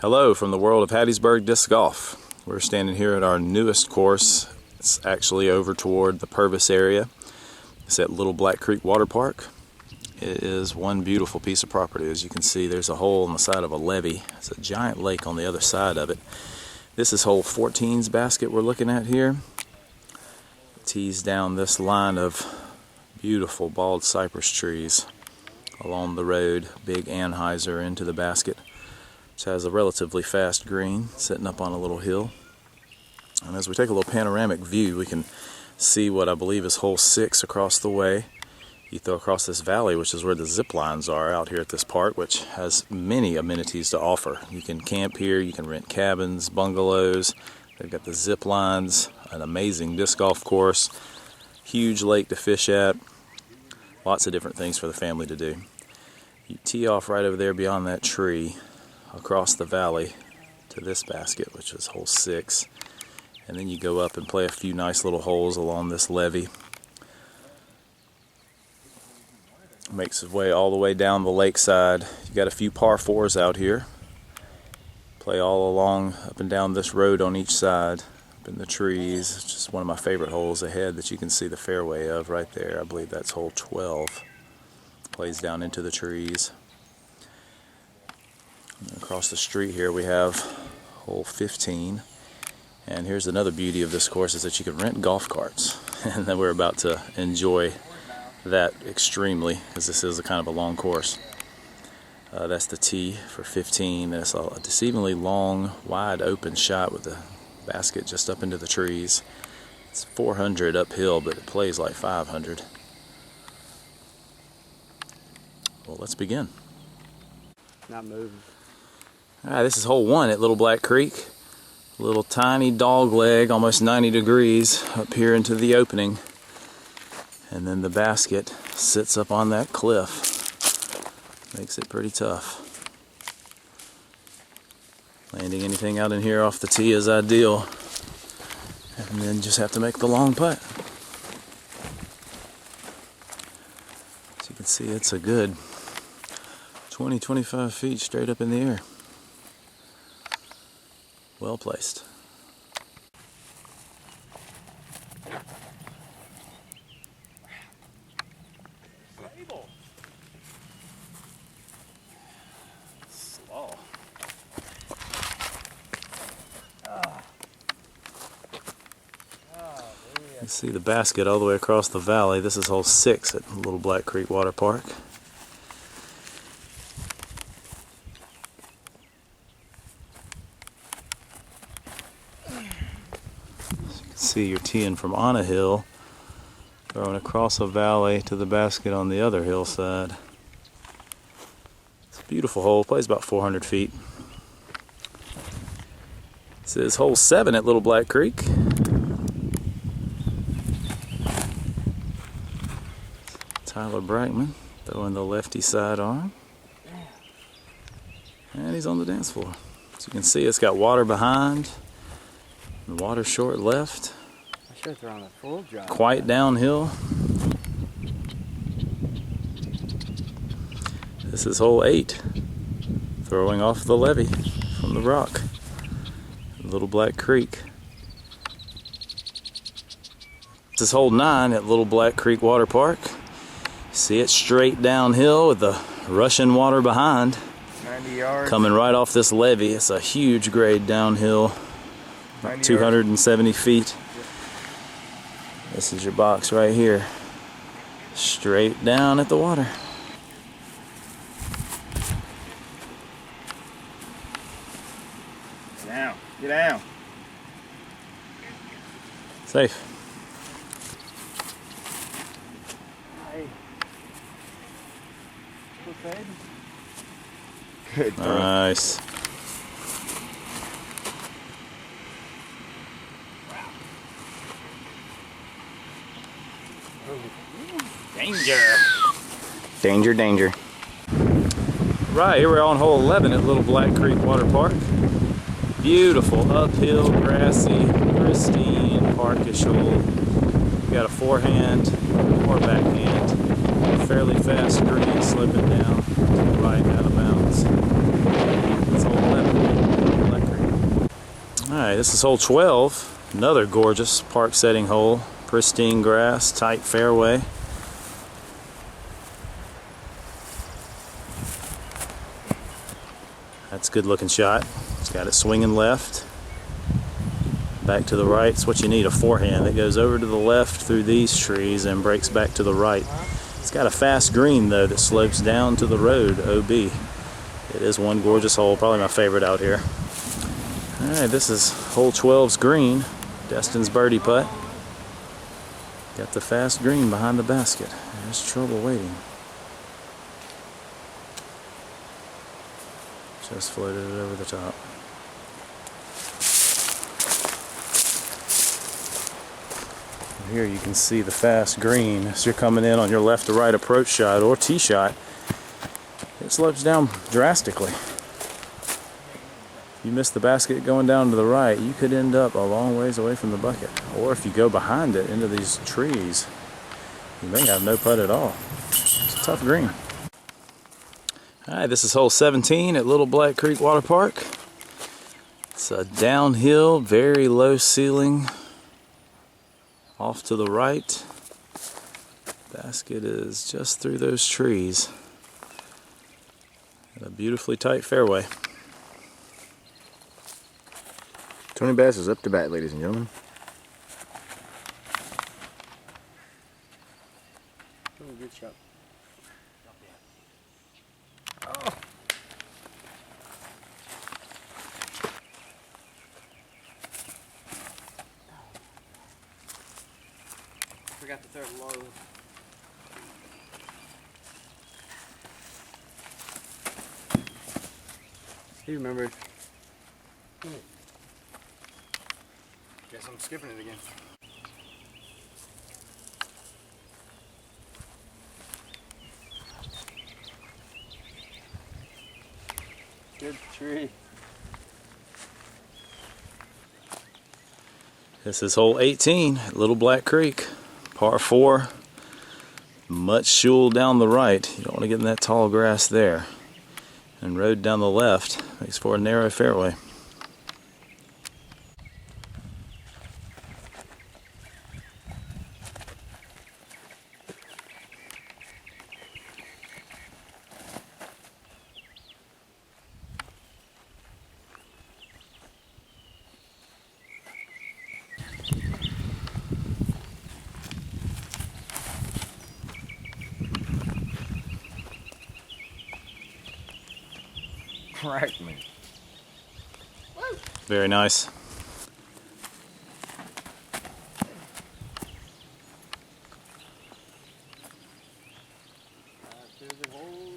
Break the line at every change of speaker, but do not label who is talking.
Hello from the world of Hattiesburg Disc Golf. We're standing here at our newest course. It's actually over toward the Purvis area. It's at Little Black Creek Water Park. It is one beautiful piece of property. As you can see, there's a hole on the side of a levee. It's a giant lake on the other side of it. This is hole 14's basket we're looking at here. It tees down this line of beautiful bald cypress trees along the road, big anhyzer into the basket. Which has a relatively fast green sitting up on a little hill. And as we take a little panoramic view, we can see what I believe is hole 6 across the way. You throw across this valley, which is where the zip lines are out here at this park, which has many amenities to offer. You can camp here, you can rent cabins, bungalows. They've got the zip lines, an amazing disc golf course, huge lake to fish at, lots of different things for the family to do. You tee off right over there beyond that tree, across the valley to this basket, which is hole 6, and then you go up and play a few nice little holes along this levee. Makes its way all the way down the lakeside. You got a few par 4s out here. Play all along up and down this road on each side, up in the trees. It's just one of my favorite holes ahead that you can see the fairway of right there. I believe that's hole 12. Plays down into the trees. Across the street here we have hole 15, and here's another beauty of this course is that you can rent golf carts, and then we're about to enjoy that extremely because this is a kind of a long course. That's the tee for 15. That's a deceivingly long, wide open shot with the basket just up into the trees. It's 400 uphill, but it plays like 500. Well, let's begin.
Not moving.
Alright, this is hole 1 at Little Black Creek. A little tiny dog leg, almost 90 degrees, up here into the opening. And then the basket sits up on that cliff. Makes it pretty tough. Landing anything out in here off the tee is ideal. And then just have to make the long putt. As you can see, it's a good 20-25 feet straight up in the air. Well placed. Slow. You see the basket all the way across the valley. This is hole 6 at Little Black Creek Water Park. See, you're teeing from on a hill, throwing across a valley to the basket on the other hillside. It's a beautiful hole, plays about 400 feet. This is hole 7 at Little Black Creek. Tyler Brackman throwing the lefty sidearm. And he's on the dance floor. As you can see, it's got water behind, and water short left.
I should have thrown a full drive.
Quite downhill. This is hole 8, throwing off the levee from the rock, Little Black Creek. This is hole 9 at Little Black Creek Water Park. See it straight downhill with the rushing water behind.
90 yards.
Coming right off this levee. It's a huge grade downhill, 270 feet. This is your box right here. Straight down at the water.
Get down. Get down.
Safe.
Hey. Good throw.
Nice.
Danger.
Danger, danger. Right, here we're on hole 11 at Little Black Creek Water Park. Beautiful, uphill, grassy, pristine, parkish hole. We got a forehand or backhand, fairly fast green, slipping down to the right, out of bounds. It's hole 11. Alright, this is hole 12. Another gorgeous park setting hole. Pristine grass, tight fairway. That's a good looking shot. It's got it swinging left. Back to the right. It's what you need, a forehand that goes over to the left through these trees and breaks back to the right. It's got a fast green though that slopes down to the road, OB. It is one gorgeous hole, probably my favorite out here. Alright, this is hole 12's green. Destin's birdie putt. Got the fast green behind the basket. There's trouble waiting. Just floated it over the top. Here you can see the fast green as you're coming in on your left to right approach shot or tee shot. It slopes down drastically. If you miss the basket going down to the right, you could end up a long ways away from the bucket. Or if you go behind it into these trees, you may have no putt at all. It's a tough green. Alright, this is hole 17 at Little Black Creek Water Park. It's a downhill, very low ceiling. Off to the right. Basket is just through those trees. And a beautifully tight fairway.
Tony Bass is up to bat, ladies and gentlemen. Oh, good shot. Oh. Forgot to throw it low. He remembered. Guess I'm skipping it again. Good tree.
This is hole 18 at Little Black Creek. Par 4. Much shul down the right. You don't want to get in that tall grass there. And road down the left makes for a narrow fairway.
Cracked me.
Very nice.
There's a hole.